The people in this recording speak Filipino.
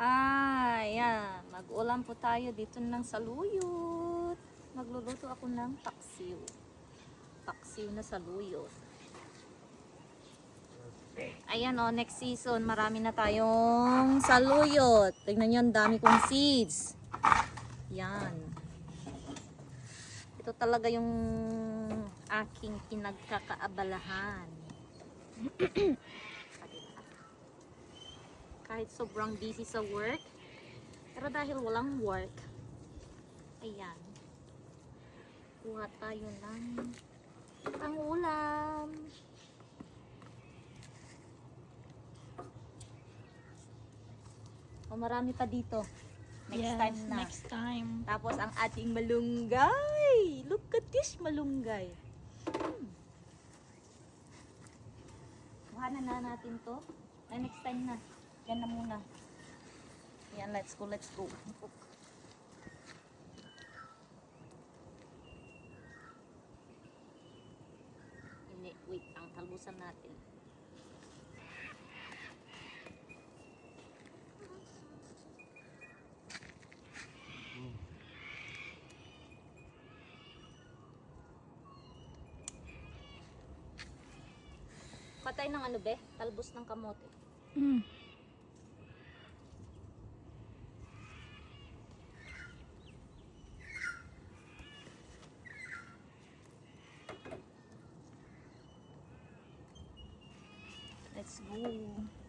Ayan. Mag-ulam po tayo dito ng saluyot. Magluluto ako ng paksiw. Paksiw na saluyot. Ayan o, next season, marami na tayong saluyot. Tignan nyo, ang dami kong seeds. Yan. Ito talaga yung aking pinagkakaabalahan. Kahit sobrang busy sa work, pero dahil walang work, ayan, kuha tayo ng pangulam. O, marami pa dito. Next time na. Next time. Tapos ang ating malunggay. Look at this malunggay. Kuhanan na natin to. Ay, next time na. Yan na muna. Yan, let's go, let's go. Hindi, wait, ang talbusan natin. Patay ng ano be? Talbos ng kamote. Let's go.